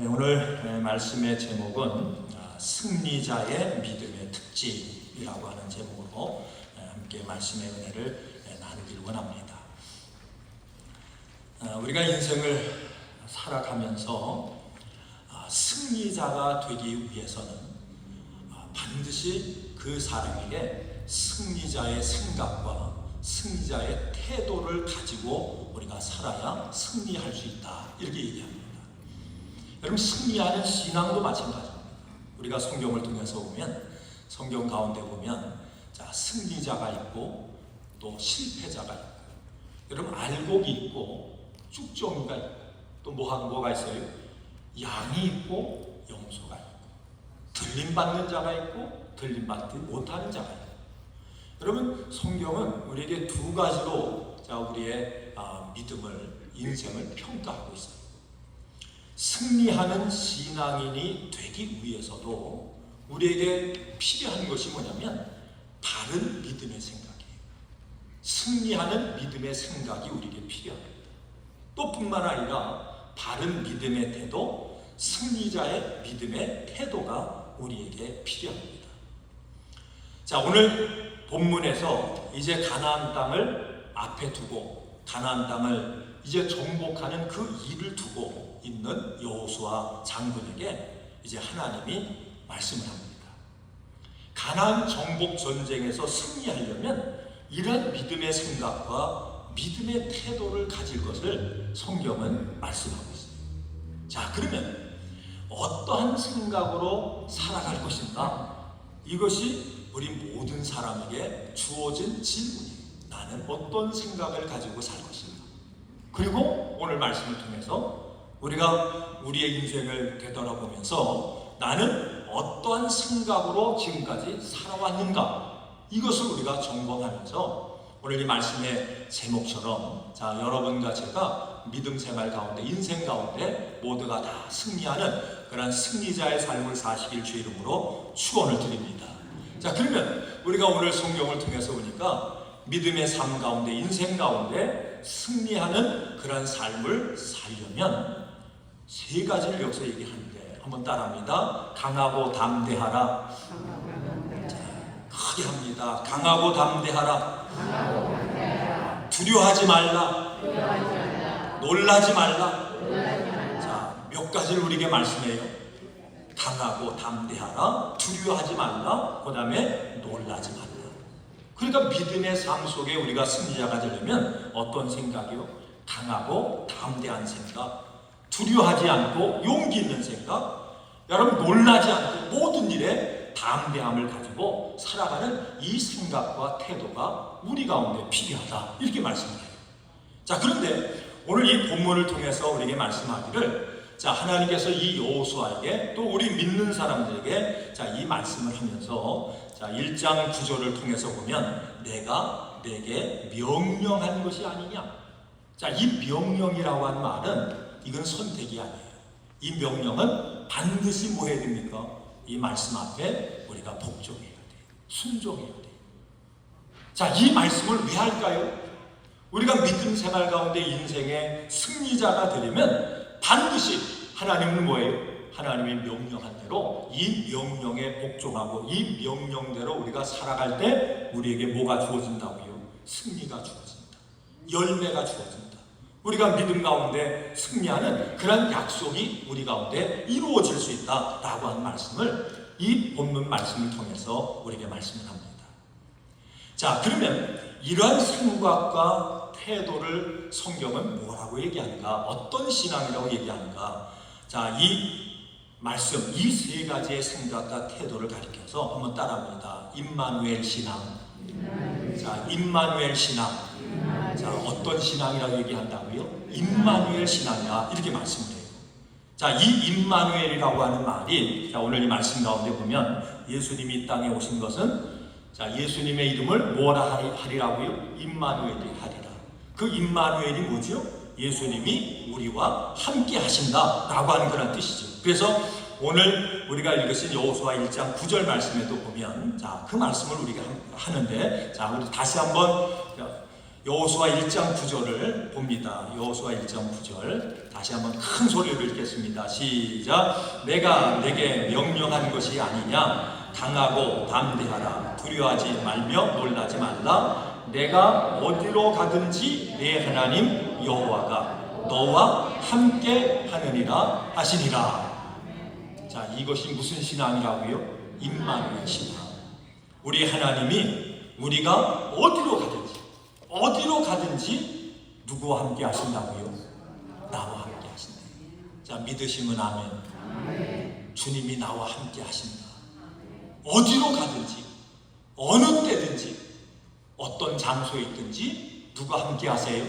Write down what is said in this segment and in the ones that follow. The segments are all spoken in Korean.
오늘 말씀의 제목은 승리자의 믿음의 특징이라고 하는 제목으로 함께 말씀의 은혜를 나누길 원합니다. 우리가 인생을 살아가면서 승리자가 되기 위해서는 반드시 그 사람에게 승리자의 생각과 승리자의 태도를 가지고 우리가 살아야 승리할 수 있다, 이렇게 얘기합니다. 여러분, 승리하는 신앙도 마찬가지입니다. 우리가 성경을 통해서 보면, 성경 가운데 보면 승리자가 있고 또 실패자가 있고, 여러분 알곡이 있고 쭉정이가 있고 또 뭐가 있어요? 양이 있고 염소가 있고, 들림받는 자가 있고 들림받지 못하는 자가 있고. 여러분, 성경은 우리에게 두 가지로 우리의 믿음을, 인생을 평가하고 있어요. 승리하는 신앙인이 되기 위해서도 우리에게 필요한 것이 뭐냐면 바른 믿음의 생각이에요. 승리하는 믿음의 생각이 우리에게 필요합니다. 또 뿐만 아니라 바른 믿음의 태도, 승리자의 믿음의 태도가 우리에게 필요합니다. 자, 오늘 본문에서 이제 가나안 땅을 앞에 두고, 가나안 땅을 이제 정복하는 그 일을 두고 있는 여호수아 장군에게 이제 하나님이 말씀을 합니다. 가나안 정복 전쟁에서 승리하려면 이런 믿음의 생각과 믿음의 태도를 가질 것을 성경은 말씀하고 있습니다. 자, 그러면 어떠한 생각으로 살아갈 것인가? 이것이 우리 모든 사람에게 주어진 질문이에요. 나는 어떤 생각을 가지고 살 것인가? 그리고 오늘 말씀을 통해서 우리가 우리의 인생을 되돌아보면서 나는 어떠한 생각으로 지금까지 살아왔는가, 이것을 우리가 점검하면서 오늘 이 말씀의 제목처럼 여러분과 제가 믿음 생활 가운데, 인생 가운데 모두가 다 승리하는 그런 승리자의 삶을 사시길 주 이름으로 축원을 드립니다. 자, 그러면 우리가 오늘 성경을 통해서 보니까 믿음의 삶 가운데, 인생 가운데 승리하는 그런 삶을 살려면 세 가지를 여기서 얘기하는데 한번 따라합니다. 강하고 담대하라. 자, 크게 합니다. 강하고 담대하라. 두려워하지 말라. 놀라지 말라. 자, 몇 가지를 우리에게 말씀해요. 강하고 담대하라, 두려워하지 말라, 그 다음에 놀라지 말라. 그러니까 믿음의 삶 속에 우리가 승리자가 되려면 어떤 생각이요? 강하고 담대한 생각, 두려워하지 않고 용기 있는 생각, 여러분 놀라지 않고 모든 일에 담대함을 가지고 살아가는 이 생각과 태도가 우리 가운데 필요하다, 이렇게 말씀해요. 자, 그런데 오늘 이 본문을 통해서 우리에게 말씀하기를, 하나님께서 이 여호수아에게 또 우리 믿는 사람들에게 이 말씀을 하면서 1장 9절을 통해서 보면 내가 내게 명령한 것이 아니냐. 이 명령이라고 하는 말은 이건 선택이 아니에요. 이 명령은 반드시 뭐 해야 됩니까? 이 말씀 앞에 우리가 복종해야 돼요. 순종해야 돼요. 이 말씀을 왜 할까요? 우리가 믿음 생활 가운데 인생의 승리자가 되려면 반드시 하나님은 뭐예요? 하나님의 명령한 대로 이 명령에 복종하고 이 명령대로 우리가 살아갈 때 우리에게 뭐가 주어진다고요? 승리가 주어진다. 열매가 주어진다. 우리가 믿음 가운데 승리하는 그런 약속이 우리 가운데 이루어질 수 있다라고 하는 말씀을 이 본문 말씀을 통해서 우리에게 말씀을 합니다. 자, 그러면 이러한 생각과 태도를 성경은 뭐라고 얘기하는가? 어떤 신앙이라고 얘기하는가? 이 말씀, 이 세 가지의 생각과 태도를 가리켜서 한번 따라합니다. 임마누엘 신앙. 임마누엘 신앙. 어떤 신앙이라고 얘기한다고요? 임마누엘 신앙이야, 이렇게 말씀을 해요. 이 임마누엘이라고 하는 말이, 오늘 이 말씀 가운데 보면 예수님이 이 땅에 오신 것은 예수님의 이름을 뭐라 하리라고요? 임마누엘이 하리라. 그 임마누엘이 뭐죠? 예수님이 우리와 함께 하신다라고 하는 그런 뜻이죠. 그래서 오늘 우리가 읽으신 여호수아 1장 9절 말씀에도 보면 그 말씀을 우리가 하는데, 우리 다시 한번 여호수아 1장 9절을 봅니다. 여호수아 1장 9절 다시 한번 큰 소리로 읽겠습니다. 시작. 내가 내게 명령한 것이 아니냐. 강하고 담대하라. 두려워하지 말며 놀라지 말라. 내가 어디로 가든지 내 하나님 여호와가 너와 함께 하느니라 하시니라. 자, 이것이 무슨 신앙이라고요? 임마누엘 신앙. 우리 하나님이 우리가 어디로 가든지 누구와 함께 하신다고요? 나와 함께 하신다. 자, 믿으시면 아멘. 주님이 나와 함께 하신다. 어디로 가든지, 어느 때든지, 어떤 장소에 있든지 누가 함께 하세요?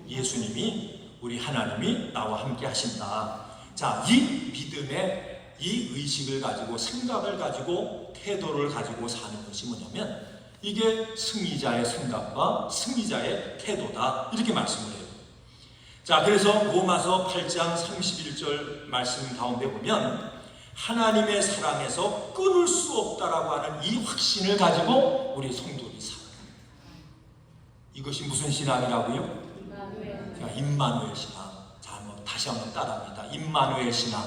예수님이, 우리 하나님이 나와 함께 하신다. 자, 이 믿음의 이 의식을 가지고, 생각을 가지고, 태도를 가지고 사는 것이 뭐냐면, 이게 승리자의 생각과 승리자의 태도다, 이렇게 말씀을 해요. 자, 그래서 로마서 8장 31절 말씀 가운데 보면 하나님의 사랑에서 끊을 수 없다라고 하는 이 확신을 가지고 우리 성도들이 살아요. 이것이 무슨 신앙이라고요? 자, 임마누엘 신앙. 자, 다시 한번 따라합니다. 임마누엘 신앙.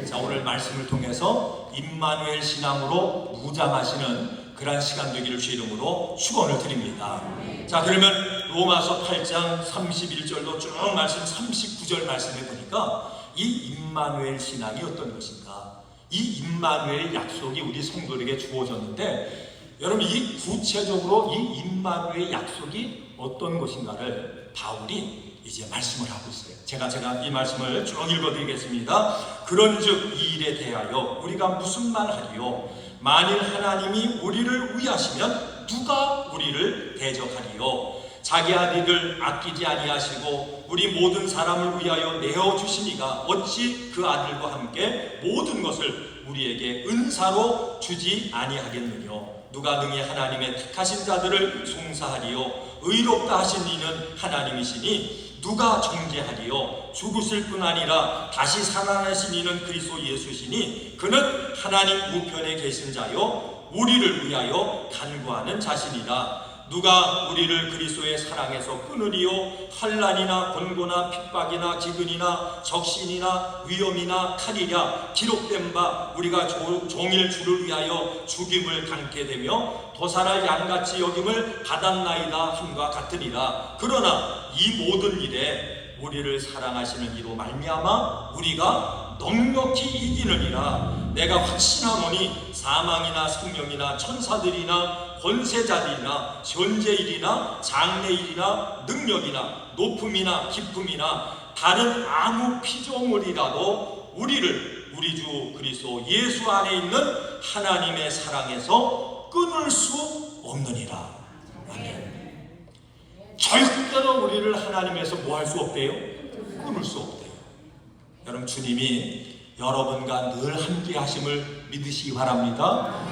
자, 오늘 말씀을 통해서 임마누엘 신앙으로 무장하시는 그러한 시간 되기를 주 이름으로 축원을 드립니다. 자, 그러면 로마서 8장 31절로 쭉 말씀 39절 말씀해 보니까 이 임마누엘 신앙이 어떤 것인가? 이 임마누엘 약속이 우리 성도에게 주어졌는데, 여러분 이 구체적으로 이 임마누엘 약속이 어떤 것인가를 바울이 이제 말씀을 하고 있어요. 제가 이 말씀을 쭉 읽어드리겠습니다. 그런즉 이 일에 대하여 우리가 무슨 말 하리요? 만일 하나님이 우리를 위하시면 누가 우리를 대적하리요? 자기 아들을 아끼지 아니하시고 우리 모든 사람을 위하여 내어주시니가 어찌 그 아들과 함께 모든 것을 우리에게 은사로 주지 아니하겠느냐? 누가 능히 하나님의 택하신 자들을 송사하리요? 의롭다 하신 이는 하나님이시니 누가 정죄하리요? 죽으실 뿐 아니라 다시 살아나신 이는 그리스도 예수시니 그는 하나님 우편에 계신 자요 우리를 위하여 간구하는 자신이라. 누가 우리를 그리스도의 사랑에서 끊으리요? 환난이나 권고나 핍박이나 기근이나 적신이나 위험이나 칼이랴. 기록된 바 우리가 종일 주를 위하여 죽임을 당케 되며 도살할 양같이 여김을 받았나이다 함과 같으리라. 그러나 이 모든 일에 우리를 사랑하시는 이로 말미암아 우리가 넉넉히 이기느니라. 내가 확신하노니 사망이나 생명이나 천사들이나 권세자들이나 현재일이나 장래일이나 능력이나 높음이나 깊음이나 다른 아무 피조물이라도 우리를 우리 주 그리스도 예수 안에 있는 하나님의 사랑에서 끊을 수 없느니라. 아멘. 절대로 우리를 하나님에서 뭐 할 수 없대요? 끊을 수 없대요. 여러분 주님이 여러분과 늘 함께 하심을 믿으시기 바랍니다.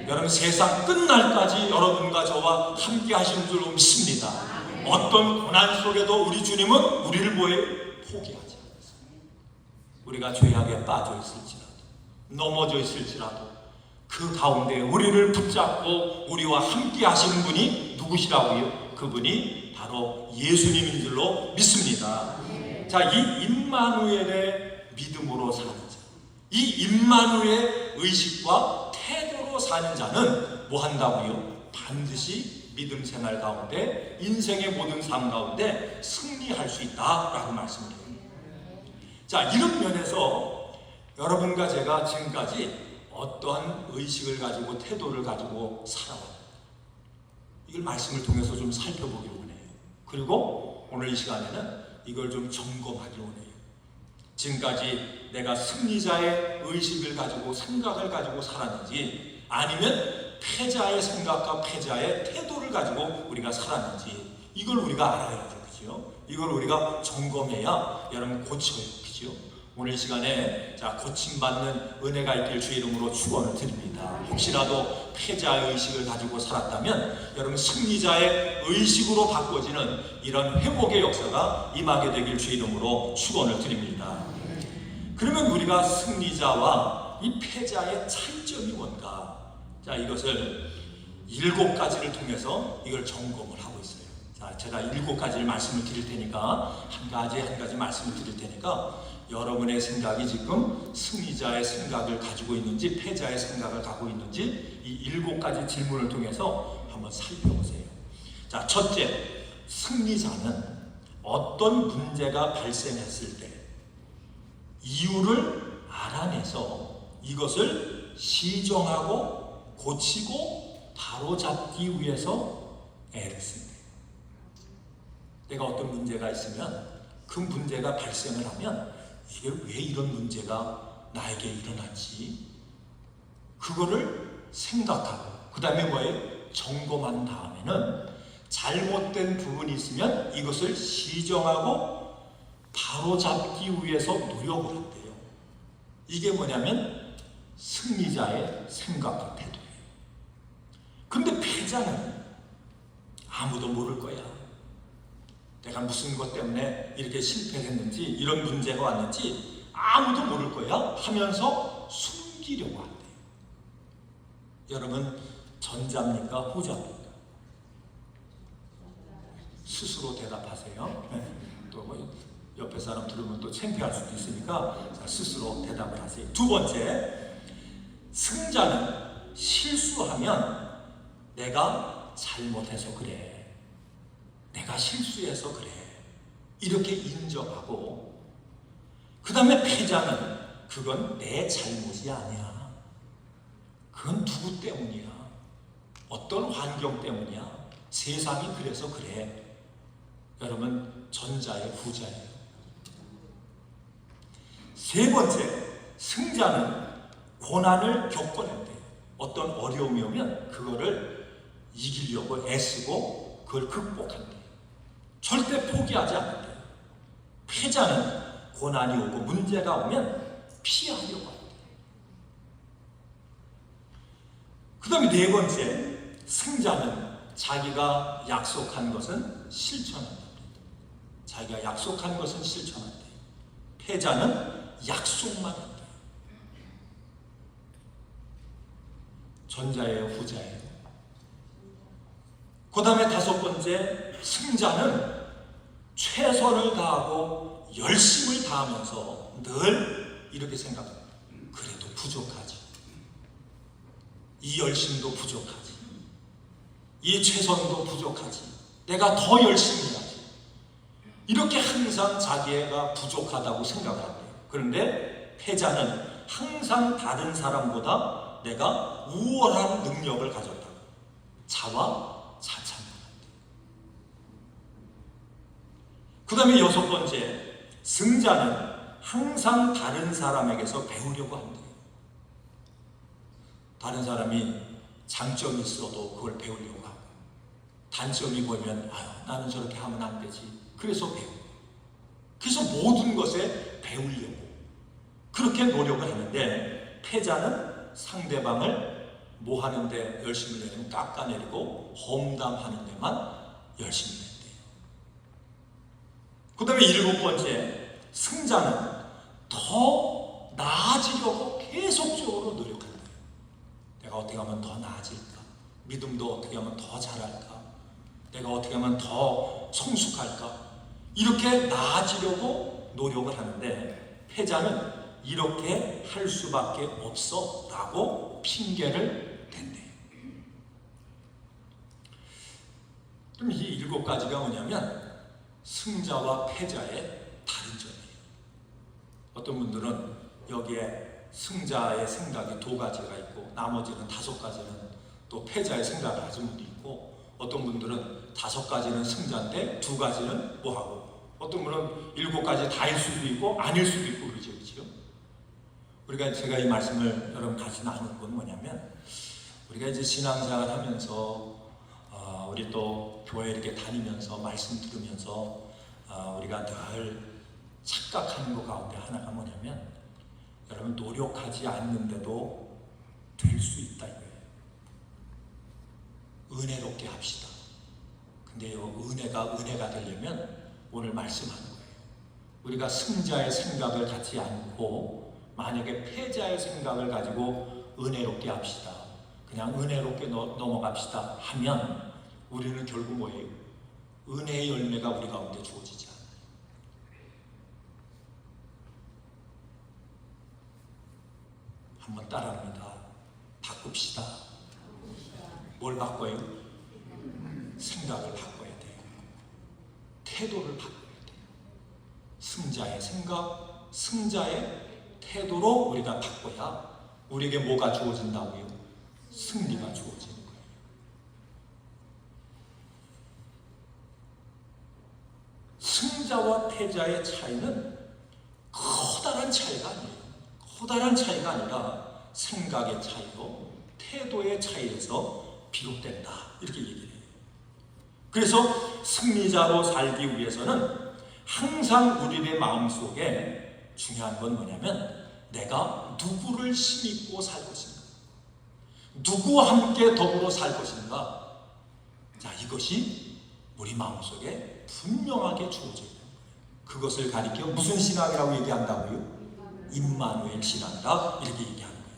여러분 세상 끝날까지 여러분과 저와 함께 하시는 줄로 믿습니다. 어떤 고난 속에도 우리 주님은 우리를 뭐예요? 포기하지 않습니다. 우리가 죄악에 빠져 있을지라도 넘어져 있을지라도 그 가운데 우리를 붙잡고 우리와 함께 하시는 분이 누구시라고요? 그분이 바로 예수님인 줄로 믿습니다. 자, 이 임마누엘의 믿음으로 사는 자, 이 임마누엘의 의식과 태도로 사는 자는 뭐 한다고요? 반드시 믿음 생활 가운데 인생의 모든 삶 가운데 승리할 수 있다라고 말씀을 해요. 자, 이런 면에서 여러분과 제가 지금까지 어떠한 의식을 가지고 태도를 가지고 살아왔는가, 이걸 말씀을 통해서 좀 살펴보기로 원해요. 그리고 오늘 이 시간에는 이걸 좀 점검하기로 원해요. 지금까지 내가 승리자의 의식을 가지고 생각을 가지고 살았는지, 아니면 패자의 생각과 패자의 태도를 가지고 우리가 살았는지, 이걸 우리가 알아야죠. 그죠? 이걸 우리가 점검해야 여러분 고쳐요. 그죠? 오늘 시간에 자, 고침받는 은혜가 있길 주의 이름으로 축원을 드립니다. 혹시라도 패자의 의식을 가지고 살았다면 여러분 승리자의 의식으로 바꿔지는 이런 회복의 역사가 임하게 되길 주의 이름으로 축원을 드립니다. 그러면 우리가 승리자와 이 패자의 차이점이 뭔가? 자, 이것을 7가지를 통해서 이걸 점검을 하고 있어요. 자, 제가 7가지를 말씀을 드릴 테니까 한 가지 말씀을 드릴 테니까 여러분의 생각이 지금 승리자의 생각을 가지고 있는지 패자의 생각을 갖고 있는지 이 7가지 질문을 통해서 한번 살펴보세요. 자, 첫째, 승리자는 어떤 문제가 발생했을 때 이유를 알아내서 이것을 시정하고 고치고 바로잡기 위해서 애를 쓴대요. 내가 어떤 문제가 있으면 그 문제가 발생을 하면 이게 왜 이런 문제가 나에게 일어났지? 그거를 생각하고 그 다음에 뭐예요? 점검한 다음에는 잘못된 부분이 있으면 이것을 시정하고 바로잡기 위해서 노력을 한대요. 이게 뭐냐면 승리자의 생각과 태도예요. 근데 패자는 아무도 모를 거야. 내가 무슨 것 때문에 이렇게 실패했는지 이런 문제가 왔는지 아무도 모를 거야 하면서 숨기려고 한대요. 여러분 전자입니까? 후자입니까? 스스로 대답하세요. 또 뭐 옆에 사람 들으면 또 창피할 수도 있으니까 자, 스스로 대답을 하세요. 두 번째, 승자는 실수하면 내가 잘못해서 그래, 내가 실수해서 그래 이렇게 인정하고, 그 다음에 패자는 그건 내 잘못이 아니야, 그건 누구 때문이야, 어떤 환경 때문이야, 세상이 그래서 그래. 여러분 전자의 후자예요. 세 번째, 승자는 고난을 겪어낸대요. 어떤 어려움이 오면 그거를 이기려고 애쓰고 그걸 극복한대요. 절대 포기하지 않는대요. 패자는 고난이 오고 문제가 오면 피하려고 한대요. 그 다음에 네 번째, 승자는 자기가 약속한 것은 실천한다. 자기가 약속한 것은 실천한다. 패자는 약속만 한다. 전자예요, 후자예요? 그 다음에 다섯 번째, 승자는 최선을 다하고 열심을 다하면서 늘 이렇게 생각합니다. 그래도 부족하지, 이 열심도 부족하지, 이 최선도 부족하지, 내가 더 열심히 해야지, 이렇게 항상 자기가 부족하다고 생각을 합니다. 그런데 패자는 항상 다른 사람보다 내가 우월한 능력을 가졌다, 자와 자찬을 한다. 그 다음에 여섯 번째, 승자는 항상 다른 사람에게서 배우려고 한다. 다른 사람이 장점이 있어도 그걸 배우려고 하고, 단점이 보이면 아유 나는 저렇게 하면 안 되지, 그래서 배우고, 그래서 모든 것에 배우려고 그렇게 노력을 하는데, 패자는 상대방을 뭐 하는데 열심히 내면 깎아내리고 험담하는 데만 열심히 낸대요. 그 다음에 일곱 번째, 승자는 더 나아지려고 계속적으로 노력한다. 내가 어떻게 하면 더 나아질까? 믿음도 어떻게 하면 더 잘할까? 내가 어떻게 하면 더 성숙할까? 이렇게 나아지려고 노력을 하는데, 패자는 이렇게 할 수밖에 없어 라고 핑계를 댄대요. 그럼 이 7가지가 뭐냐면 승자와 패자의 다른 점이에요. 어떤 분들은 여기에 승자의 생각이 2가지가 있고 나머지는 5가지는 또 패자의 생각을 가진 분도 있고, 어떤 분들은 5가지는 승자인데 2가지는 뭐하고, 어떤 분은 7가지 다일 수도 있고 아닐 수도 있고 그러죠. 우리가 제가 이 말씀을 여러분 같이 나누는 건 뭐냐면, 우리가 이제 신앙생활 하면서 우리 또 교회 이렇게 다니면서 말씀 들으면서 우리가 늘 착각하는 것 가운데 하나가 뭐냐면, 여러분 노력하지 않는데도 될 수 있다 이거예요. 은혜롭게 합시다. 근데요, 은혜가 되려면 오늘 말씀하는 거예요. 우리가 승자의 생각을 갖지 않고 만약에 패자의 생각을 가지고 은혜롭게 합시다, 그냥 은혜롭게 넘어갑시다 하면 우리는 결국 뭐예요? 은혜의 열매가 우리 가운데 주어지지 않아요. 한번 따라합니다. 바꿉시다. 뭘 바꿔요? 생각을 바꿔야 돼요. 태도를 바꿔야 돼요. 승자의 생각, 승자의 태도로 우리가 바꿔야 우리에게 뭐가 주어진다고요? 승리가 주어지는 거예요. 승자와 패자의 차이는 커다란 차이가 아니에요. 커다란 차이가 아니라 생각의 차이로 태도의 차이에서 비롯된다, 이렇게 얘기를 해요. 그래서 승리자로 살기 위해서는 항상 우리의 마음속에 중요한 건 뭐냐면 내가 누구를 힘입고 살 것인가, 누구와 함께 더불어 살 것인가. 자, 이것이 우리 마음속에 분명하게 주어져야 돼요. 그것을 가리켜 무슨 신앙이라고 얘기한다고요? 임마누엘 신앙이라 이렇게 얘기하는 거예요.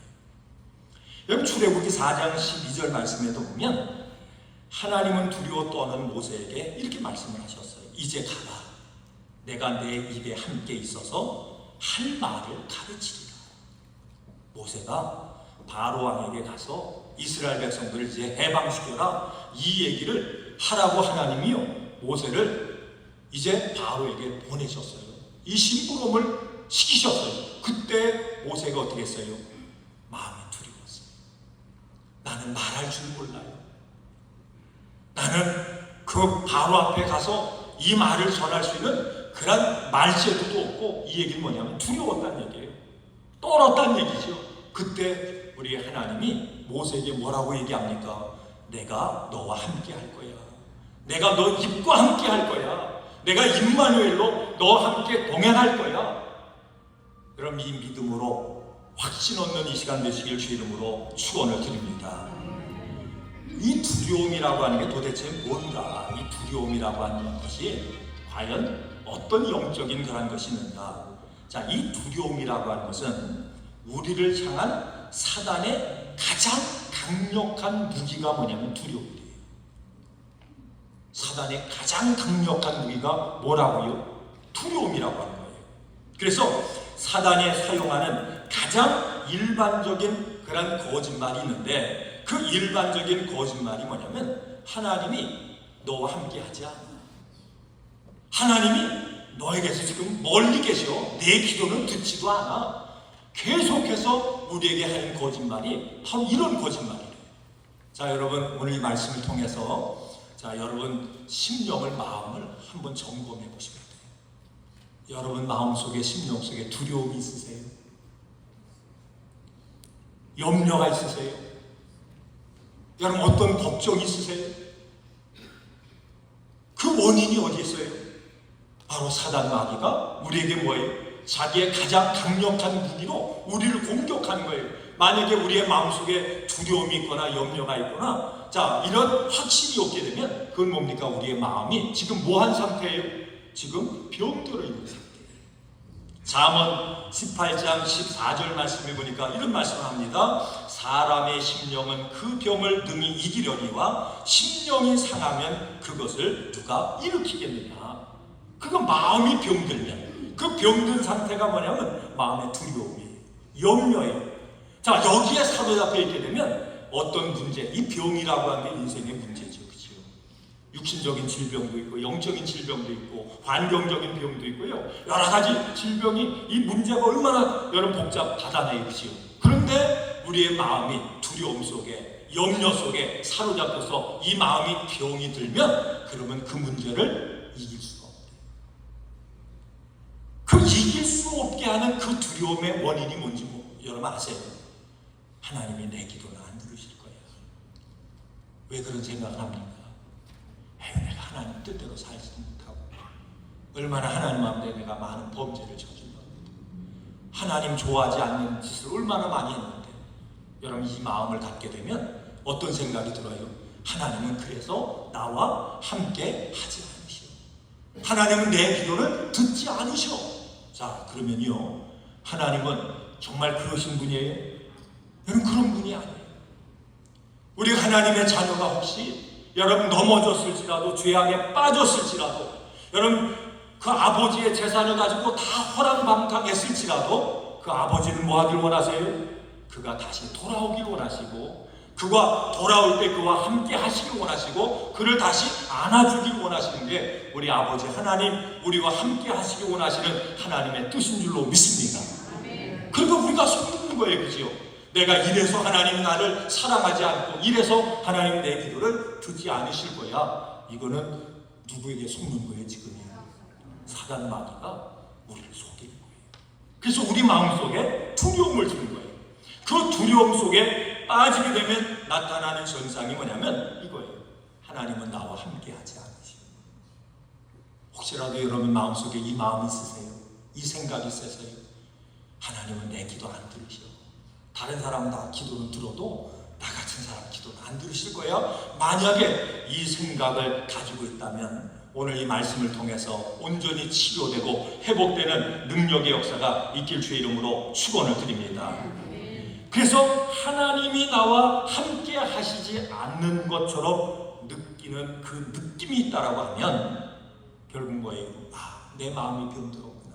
여러분, 출애굽기 4장 12절 말씀에도 보면 하나님은 두려워 떠는 모세에게 이렇게 말씀을 하셨어요. 이제 가라. 내가 내 입에 함께 있어서 할 말을 가르치리라. 모세가 바로 왕에게 가서 이스라엘 백성들을 이제 해방시켜라, 이 얘기를 하라고 하나님이요 모세를 이제 바로에게 보내셨어요. 이 심부름을 시키셨어요. 그때 모세가 어떻게 했어요? 마음이 두려웠어요. 나는 말할 줄 몰라요. 나는 그 바로 앞에 가서 이 말을 전할 수 있는 그런 말제도도 없고, 이 얘기는 뭐냐면 두려웠다는 얘기예요. 떨었다는 얘기죠. 그때 우리 하나님이 모세에게 뭐라고 얘기합니까? 내가 너와 함께 할 거야. 내가 너 입과 함께 할 거야. 내가 임마누엘로 너와 함께 동행할 거야. 여러분, 이 믿음으로 확신 얻는 이 시간 되시길 주 이름으로 축원을 드립니다. 이 두려움이라고 하는 게 도대체 뭔가? 이 두려움이라고 하는 것이 과연 어떤 영적인 그런 것이 있는가? 자, 이 두려움이라고 하는 것은 우리를 향한 사단의 가장 강력한 무기가 뭐냐면 두려움이에요. 사단의 가장 강력한 무기가 뭐라고요? 두려움이라고 하는 거예요. 그래서 사단이 사용하는 가장 일반적인 그런 거짓말이 있는데, 그 일반적인 거짓말이 뭐냐면 하나님이 너와 함께 하지 않아. 하나님이 너에게서 지금 멀리 계셔. 내 기도는 듣지도 않아. 계속해서 우리에게 하는 거짓말이 바로 이런 거짓말이에요. 자, 여러분, 오늘 이 말씀을 통해서 자, 여러분 심령을, 마음을 한번 점검해 보시면 돼요. 여러분 마음속에, 심령 속에 두려움이 있으세요? 염려가 있으세요? 여러분 어떤 걱정이 있으세요? 그 원인이 어디 있어요? 바로 사단 마귀가 우리에게 뭐예요? 자기의 가장 강력한 무기로 우리를 공격하는 거예요. 만약에 우리의 마음속에 두려움이 있거나 염려가 있거나, 자, 이런 확신이 없게 되면 그건 뭡니까? 우리의 마음이 지금 뭐한 상태예요? 지금 병들어 있는 상태예요. 잠언 18장 14절 말씀해 보니까 이런 말씀을 합니다. 사람의 심령은 그 병을 능히 이기려니와 심령이 상하면 그것을 누가 일으키겠느냐. 그건 마음이 병들면, 그 병든 상태가 뭐냐면 마음의 두려움이에요. 염려예요. 자, 여기에 사로잡혀 있게 되면 어떤 문제, 이 병이라고 하는 게 인생의 문제죠. 그렇죠? 육신적인 질병도 있고, 영적인 질병도 있고, 환경적인 병도 있고요. 여러 가지 질병이, 이 문제가 얼마나 여러분 복잡하다네요. 그렇죠? 그런데 우리의 마음이 두려움 속에, 염려 속에 사로잡혀서 이 마음이 병이 들면, 그러면 그 문제를 이길 수가 없대요. 그 이길 수 없게 하는 그 두려움의 원인이 뭔지 여러분 아세요? 하나님이 내 기도를 안 들으실 거예요. 왜 그런 생각을 합니까? 내가 하나님 뜻대로 살지 못하고, 얼마나 하나님 앞에 내가 많은 범죄를 저질렀는데, 하나님 좋아하지 않는 짓을 얼마나 많이 했는데. 여러분, 이 마음을 갖게 되면 어떤 생각이 들어요? 하나님은 그래서 나와 함께 하지 않으시오. 하나님은 내 기도를 듣지 않으시오. 자, 그러면요, 하나님은 정말 그러신 분이에요? 여러분, 그런 분이 아니에요. 우리 하나님의 자녀가 혹시 여러분 넘어졌을지라도, 죄악에 빠졌을지라도, 여러분 그 아버지의 재산을 가지고 다 호랑방탕했을지라도 그 아버지는 뭐 하길 원하세요? 그가 다시 돌아오길 원하시고, 그가 돌아올 때 그와 함께 하시길 원하시고, 그를 다시 안아주길 원하시는 게 우리 아버지 하나님, 우리와 함께 하시길 원하시는 하나님의 뜻인 줄로 믿습니다. 그러니까 우리가 속는 거예요, 그죠? 내가 이래서 하나님 나를 사랑하지 않고, 이래서 하나님 내 기도를 듣지 않으실 거야. 이거는 누구에게 속는 거예요, 지금이야? 사단 마귀가 우리를 속이는 거예요. 그래서 우리 마음속에 두려움을 주는 거예요. 그 두려움 속에 빠지게 되면 나타나는 현상이 뭐냐면 이거예요. 하나님은 나와 함께 하지 않으시고. 혹시라도 여러분 마음속에 이 마음이 있으세요? 이 생각이 있으세요? 하나님은 내 기도 안 들으셔. 다른 사람은 다 기도는 들어도 나 같은 사람 기도는 안 들으실 거야. 만약에 이 생각을 가지고 있다면 오늘 이 말씀을 통해서 온전히 치료되고 회복되는 능력의 역사가 있길 주의 이름으로 축원을 드립니다. 그래서 하나님이 나와 함께 하시지 않는 것처럼 느끼는 그 느낌이 있다라고 하면 결국 뭐예요? 내 마음이 병들었구나.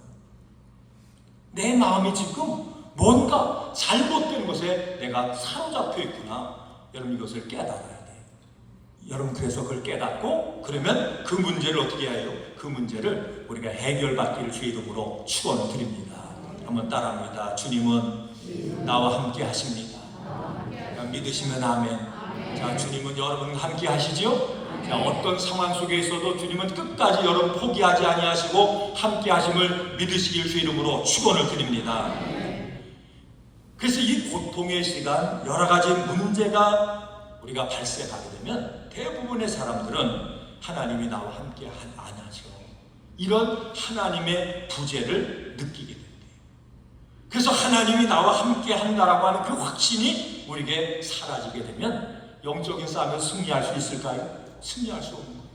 내 마음이 지금 뭔가 잘못된 것에 내가 사로잡혀 있구나. 여러분 이것을 깨달아야 돼요. 여러분 그래서 그걸 깨닫고 그러면 그 문제를 어떻게 해요? 그 문제를 우리가 해결받기를 주의 이름으로 축원을 드립니다. 한번 따라합니다. 주님은 나와 함께 하십니다. 믿으시면 아멘. 자, 주님은 여러분과 함께 하시죠? 자, 어떤 상황 속에 있어도 주님은 끝까지 여러분 포기하지 아니하시고 함께 하심을 믿으시길 주의 이름으로 축원을 드립니다. 그래서 이 고통의 시간, 여러 가지 문제가 우리가 발생하게 되면 대부분의 사람들은 하나님이 나와 함께 안 하죠. 이런 하나님의 부재를 느끼게 됩니다. 그래서 하나님이 나와 함께 한다라고 하는 그 확신이 우리에게 사라지게 되면 영적인 싸움에 승리할 수 있을까요? 승리할 수 없는 거예요.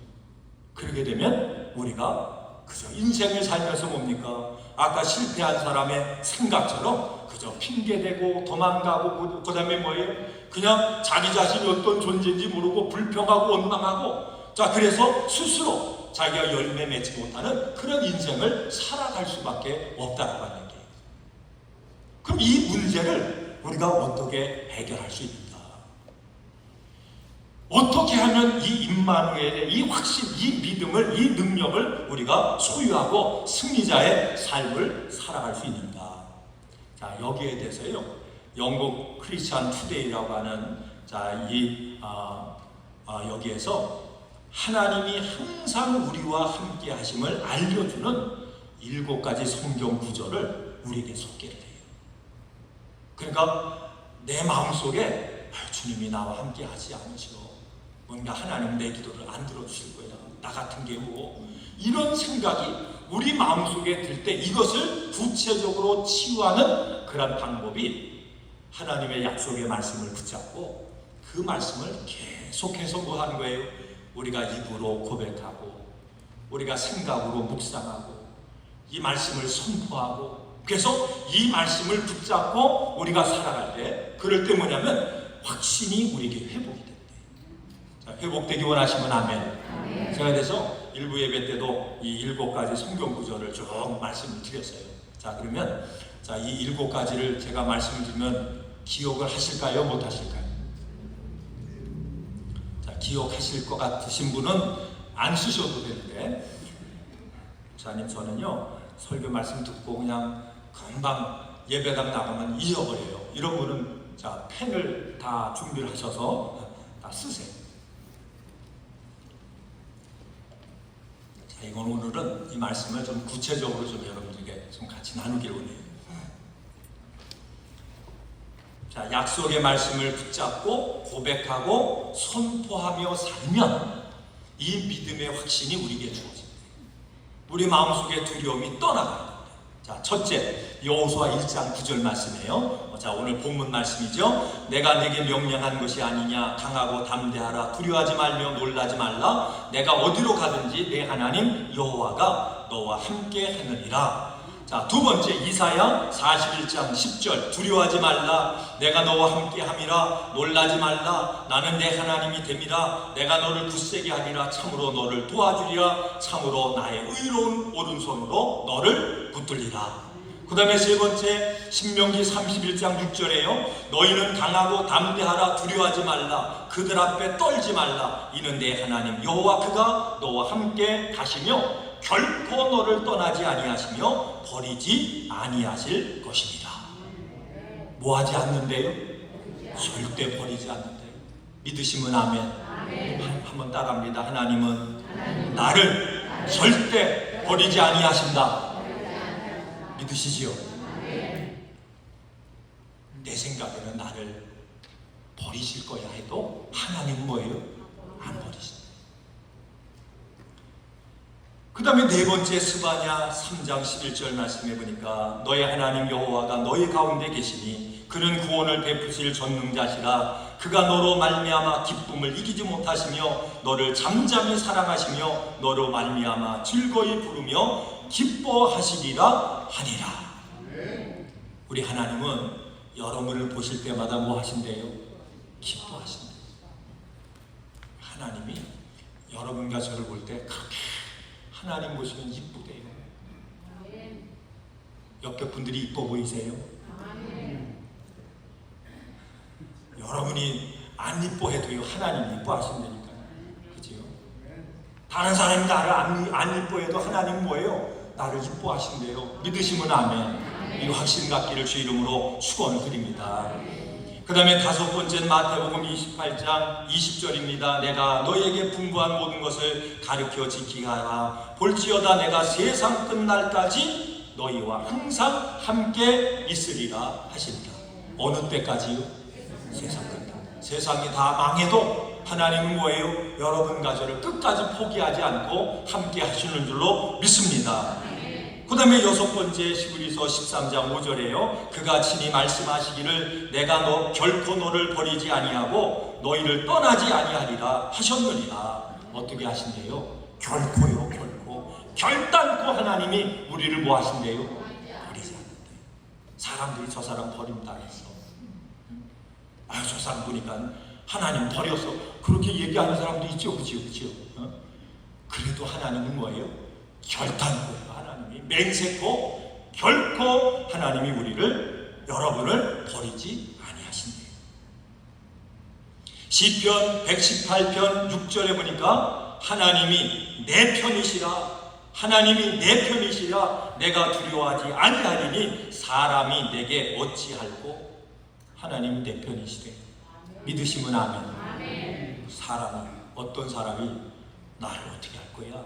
그러게 되면 우리가 그저 인생을 살면서 뭡니까? 아까 실패한 사람의 생각처럼 그저 핑계대고 도망가고 그 다음에 뭐예요? 그냥 자기 자신이 어떤 존재인지 모르고 불평하고 원망하고, 자 그래서 스스로 자기가 열매 맺지 못하는 그런 인생을 살아갈 수밖에 없다라고 하는 얘기예요. 그럼 이 문제를 우리가 어떻게 해결할 수 있는가? 어떻게 하면 이 임마누엘의 이 확신, 이 믿음을, 이 능력을 우리가 소유하고 승리자의 삶을 살아갈 수 있는가? 자, 여기에 대해서요, 영국 크리스천 투데이라고 하는 여기에서 하나님이 항상 우리와 함께 하심을 알려주는 7가지 성경 구절을 우리에게 소개를 해요. 그러니까 내 마음속에 주님이 나와 함께 하지 않으시고 뭔가 하나님 내 기도를 안 들어주실 거야. 나 같은 경우 이런 생각이 우리 마음속에 들 때 이것을 구체적으로 치유하는 그런 방법이 하나님의 약속의 말씀을 붙잡고 그 말씀을 계속해서 뭐 하는 거예요? 우리가 입으로 고백하고 우리가 생각으로 묵상하고 이 말씀을 선포하고, 그래서 이 말씀을 붙잡고 우리가 살아갈 때 그럴 때 뭐냐면 확신이 우리에게 회복이 된대. 자, 회복되기 원하시면 아멘. 제가 그래서 일부 예배 때도 이 7가지 성경 구절을 쭉 말씀을 드렸어요. 자, 그러면 자, 이 7가지를 제가 말씀을 드리면 기억을 하실까요? 못 하실까요? 자, 기억하실 것 같으신 분은 안 쓰셔도 되는데, 목사님 저는요 설교 말씀 듣고 그냥 금방 예배당 나가면 잊어버려요. 이런 분은 자, 펜을 다 준비를 하셔서 다 쓰세요. 자, 이건 오늘은 이 말씀을 좀 구체적으로 좀 여러분들에게 좀 같이 나누기를 원해요. 자, 약속의 말씀을 붙잡고 고백하고 선포하며 살면 이 믿음의 확신이 우리에게 주어집니다. 우리 마음속의 두려움이 떠나갑니다. 자, 첫째, 여호수아 1장 9절 말씀이에요. 자, 오늘 본문 말씀이죠. 내가 네게 명령한 것이 아니냐. 강하고 담대하라. 두려워하지 말며 놀라지 말라. 내가 어디로 가든지 내 하나님 여호와가 너와 함께 하느니라. 자, 두 번째 이사야 41장 10절 두려워하지 말라 내가 너와 함께 함이라 놀라지 말라 나는 내 하나님이 됨이라 내가 너를 굳세게 하리라 참으로 너를 도와주리라 참으로 나의 의로운 오른손으로 너를 붙들리라. 그 다음에 세 번째 신명기 31장 6절에요. 너희는 강하고 담대하라 두려워하지 말라 그들 앞에 떨지 말라 이는 내 하나님 여호와 그가 너와 함께 가시며 결코 너를 떠나지 아니하시며 버리지 아니하실 것입니다. 뭐하지 않는데요? 절대 버리지 않는데요. 믿으시면 아멘. 한번 따라합니다. 하나님은 나를 절대 버리지 아니하신다. 믿으시지요? 내 생각에는 나를 버리실 거야 해도 하나님은 뭐예요? 안 버리신다. 그 다음에 네 번째 스바냐 3장 11절 말씀해 보니까 너의 하나님 여호와가 너희 가운데 계시니 그는 구원을 베푸실 전능자시라 그가 너로 말미암아 기쁨을 이기지 못하시며 너를 잠잠히 사랑하시며 너로 말미암아 즐거이 부르며 기뻐하시리라 하니라. 우리 하나님은 여러분을 보실 때마다 뭐 하신대요? 기뻐하신대요. 하나님이 여러분과 저를 볼 때 그렇게 하나님 보시면 이쁘대요. 옆에 분들이 이뻐 보이세요? 여러분이 안 이뻐해도요 하나님이 이뻐하신다니까요. 그죠? 다른 사람이 나를 안 이뻐해도 하나님 뭐예요? 나를 이뻐하신대요. 믿으시면 아멘. 이 확신 갖기를 주 이름으로 축원을 드립니다. 그 다음에 다섯 번째는 마태복음 28장 20절입니다. 내가 너에게 분부한 모든 것을 가르쳐 지키게 하라. 볼지어다 내가 세상 끝날까지 너희와 항상 함께 있으리라 하신다. 어느 때까지요? 세상 끝날. 세상이 다 망해도 하나님은 뭐예요? 여러분과 저를 끝까지 포기하지 않고 함께 하시는 줄로 믿습니다. 그 다음에 여섯 번째 시브리서 13장 5절에요. 그가 친히 말씀하시기를 내가 결코 너를 버리지 아니하고 너희를 떠나지 아니하리라 하셨느니라. 어떻게 하신대요? 결코요. 결코 결단코 하나님이 우리를 뭐 하신대요? 버리지 않는대요. 사람들이 저 사람 버린다 했어. 저 사람 보니까 하나님 버려서 그렇게 얘기하는 사람도 있죠. 그죠? 그래도 하나님은 뭐예요? 결단코예요. 하나님이 맹세코 결코 하나님이 우리를 여러분을 버리지 아니하신대요. 시편 118편 6절에 보니까 하나님이 내 편이시라 하나님이 내 편이시라 내가 두려워하지 아니하리니 사람이 내게 어찌할꼬. 하나님이 내 편이시래. 믿으시면 아멘. 사람이 어떤 사람이 나를 어떻게 할 거야?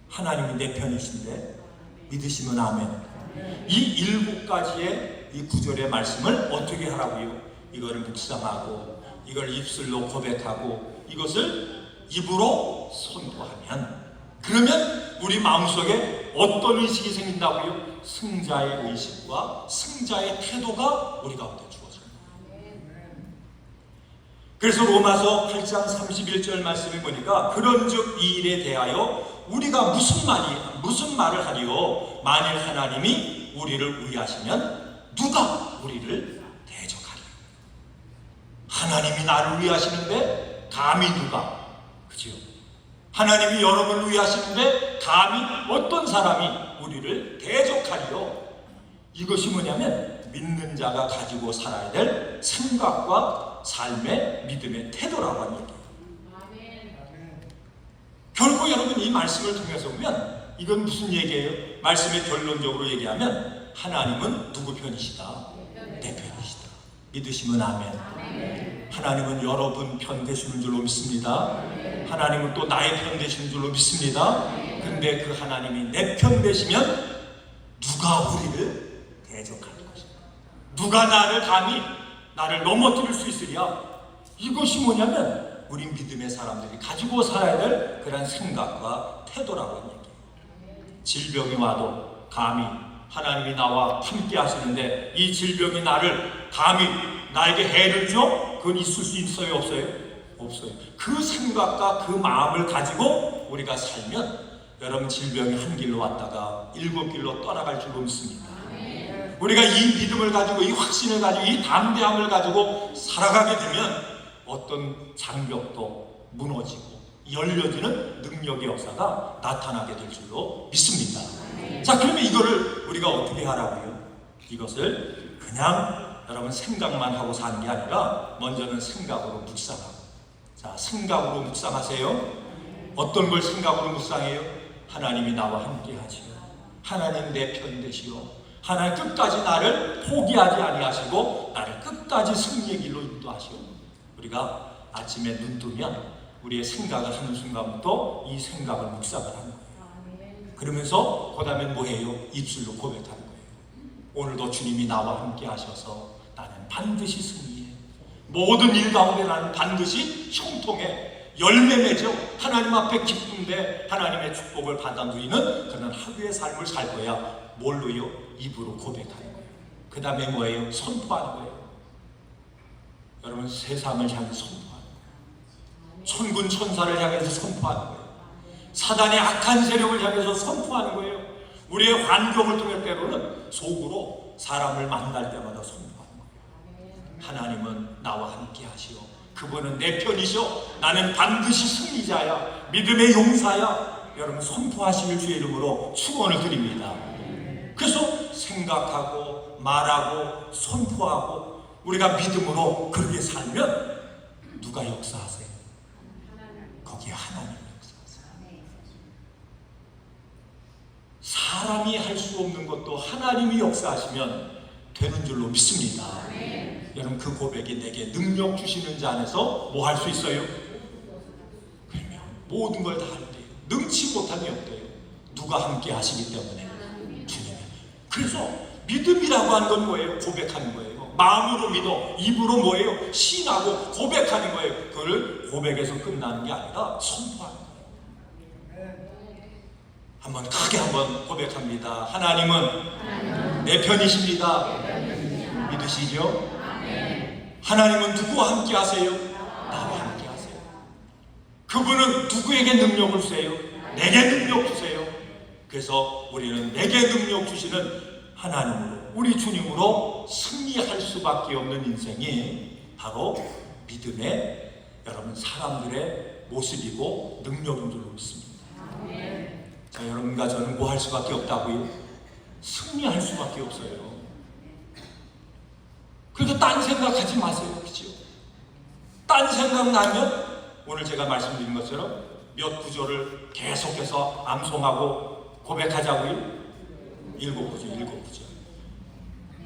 하나님이 내 편이신데 믿으시면 아멘. 이 7가지의 이 9절의 말씀을 어떻게 하라고요? 이거를 묵상하고 이걸 입술로 고백하고 이것을 입으로 선포하면 그러면 우리 마음속에 어떤 의식이 생긴다고요? 승자의 의식과 승자의 태도가 우리 가운데 주어집니다. 그래서 로마서 8장 31절 말씀에 보니까 그런즉 이 일에 대하여 우리가 무슨 말을 하리요? 만일 하나님이 우리를 위하시면 누가 우리를 대적하리요? 하나님이 나를 위하시는데 감히 누가? 그죠? 하나님이 여러분을 위하시는데 감히 어떤 사람이 우리를 대적하리요? 이것이 뭐냐면 믿는 자가 가지고 살아야 될 생각과 삶의 믿음의 태도라고 하는 얘기예요. 결국 여러분 이 말씀을 통해서 보면 이건 무슨 얘기예요? 말씀의 결론적으로 얘기하면 하나님은 누구 편이시다? 내 편이시다. 믿으시면 아멘. 하나님은 여러분 편 되시는 줄로 믿습니다. 하나님은 또 나의 편 되시는 줄로 믿습니다. 근데 그 하나님이 내 편 되시면 누가 우리를 대적할 것인가? 누가 나를 감히 나를 넘어뜨릴 수 있으랴? 이것이 뭐냐면 우리 믿음의 사람들이 가지고 살아야 될 그런 생각과 태도라고 하는 얘기예요. 질병이 와도 감히 하나님이 나와 함께 하시는데 이 질병이 나를 감히 나에게 해를 줘? 그건 있을 수 있어요? 없어요? 없어요. 그 생각과 그 마음을 가지고 우리가 살면 여러분 질병이 한 길로 왔다가 7길로 떠나갈 줄 믿습니다. 우리가 이 믿음을 가지고 이 확신을 가지고 이 담대함을 가지고 살아가게 되면 어떤 장벽도 무너지고 열려지는 능력의 역사가 나타나게 될 줄로 믿습니다. 자, 그러면 이거를 우리가 어떻게 하라고요? 이것을 그냥 여러분 생각만 하고 사는 게 아니라 먼저는 생각으로 묵상하고. 자, 생각으로 묵상하세요. 어떤 걸 생각으로 묵상해요? 하나님이 나와 함께 하시오. 하나님 내 편 되시오. 하나님 끝까지 나를 포기하지 아니하시고 나를 끝까지 승리의 길로 인도하시오. 우리가 아침에 눈 뜨면 우리의 생각을 하는 순간부터 이 생각을 묵상을 하는 거예요. 그러면서 그 다음에 뭐해요? 입술로 고백하는 거예요. 오늘도 주님이 나와 함께 하셔서 나는 반드시 승리해. 모든 일 가운데 나는 반드시 형통해. 열매 맺어 하나님 앞에 기쁨돼 하나님의 축복을 받아 누리는 그런 하루의 삶을 살 거야. 뭘로요? 입으로 고백하는 거예요. 그 다음에 뭐예요? 선포하는 거예요. 여러분 세상을 향해 선포하는 거예요. 천군 천사를 향해서 선포하는 거예요. 사단의 악한 세력을 향해서 선포하는 거예요. 우리의 환경을 통해 때로는 속으로 사람을 만날 때마다 선포하는 거예요. 하나님은 나와 함께 하시오. 그분은 내 편이시오. 나는 반드시 승리자야. 믿음의 용사야. 여러분 선포하시길 주의 이름으로 축원을 드립니다. 그래서 생각하고 말하고 선포하고 우리가 믿음으로 그렇게 살면 누가 역사하세요? 거기에 하나님 역사하세요. 사람이 할 수 없는 것도 하나님이 역사하시면 되는 줄로 믿습니다. 여러분 그 고백이 내게 능력 주시는 자 안에서 뭐 할 수 있어요? 그러면 모든 걸 다 할 때요. 능치 못함이 없대요. 누가 함께 하시기 때문에. 주님. 그래서 믿음이라고 하는 건 뭐예요? 고백하는 거예요. 마음으로 믿어. 입으로 뭐예요? 신하고 고백하는 거예요. 그걸 고백에서 끝나는 게 아니라 선포하는 거예요. 한번 크게 한번 고백합니다. 하나님은 내 편이십니다. 믿으시죠? 하나님은 누구와 함께 하세요? 나와 함께 하세요. 그분은 누구에게 능력을 주세요? 내게 능력 주세요. 그래서 우리는 내게 능력 주시는 하나님으로 우리 주님으로 승리할 수밖에 없는 인생이 바로 믿음의 여러분 사람들의 모습이고 능력인 줄로 믿습니다. 자, 여러분과 저는 뭐 할 수밖에 없다고요? 승리할 수밖에 없어요. 그래서 딴 생각하지 마세요. 그렇죠? 딴 생각 나면 오늘 제가 말씀드린 것처럼 몇 구절을 계속해서 암송하고 고백하자고요. 7구절.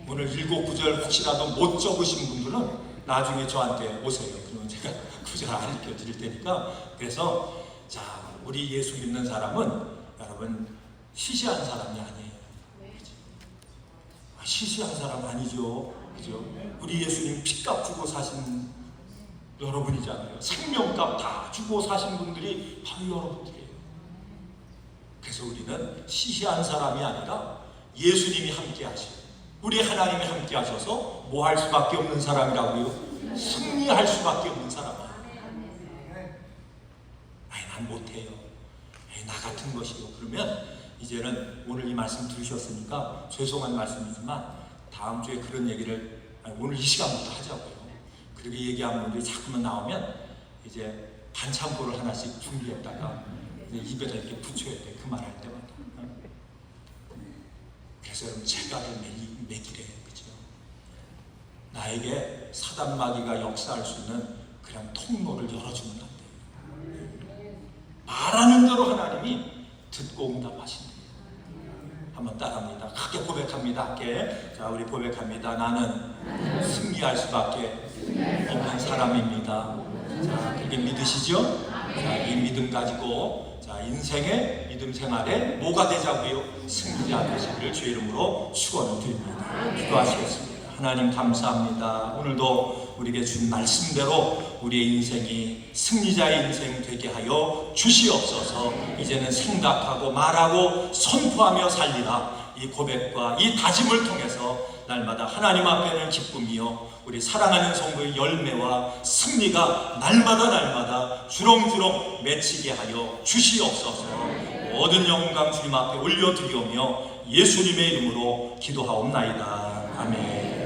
오늘 7구절 혹시라도 못 적으신 분들은 나중에 저한테 오세요. 그러면 제가 구절 알려 드릴 테니까. 그래서 자, 우리 예수 믿는 사람은 여러분 시시한 사람이 아니에요. 시시한 사람 아니죠. 그죠? 우리 예수님 핏값 주고 사신 여러분이잖아요. 생명값 다 주고 사신 분들이 바로 여러분들이에요. 그래서 우리는 시시한 사람이 아니라 예수님이 함께 하시고 우리 하나님이 함께 하셔서 뭐 할 수밖에 없는 사람이라고요? 승리할 수밖에 없는 사람이에요. 아니 난 못해요. 아니, 나 같은 것이요. 그러면 이제는 오늘 이 말씀 들으셨으니까 죄송한 말씀이지만 다음 주에 그런 얘기를 오늘 이 시간부터 하자고요. 그렇게 얘기하는 분들이 자꾸만 나오면 이제 반창고를 하나씩 준비했다가 이제 입에다 이렇게 붙여야 돼. 그 말 할 때마다. 그래서 여러분 제가를 매기래요. 그죠? 나에게 사단 마귀가 역사할 수 있는 그냥 통로를 열어주면 안 돼요. 말하는 대로 하나님이 듣고 응답하신대요. 한번 따라합니다. 크게 고백합니다. 함께. 자, 우리 고백합니다. 나는 승리할 수밖에 없는 사람입니다. 자, 그렇게 믿으시죠? 자, 이 믿음 가지고 자, 인생의 믿음 생활에 뭐가 되자고요? 승리자 되시기를 주의 이름으로 축원을 드립니다. 기도하시겠습니다. 하나님 감사합니다. 오늘도 우리에게 준 말씀대로 우리의 인생이 승리자의 인생 되게 하여 주시옵소서. 이제는 생각하고 말하고 선포하며 살리라. 이 고백과 이 다짐을 통해서 날마다 하나님 앞에는 기쁨이요 우리 사랑하는 성도의 열매와 승리가 날마다 주렁주렁 맺히게 하여 주시옵소서. 모든 영광 주님 앞에 올려드리오며 예수님의 이름으로 기도하옵나이다. 아멘.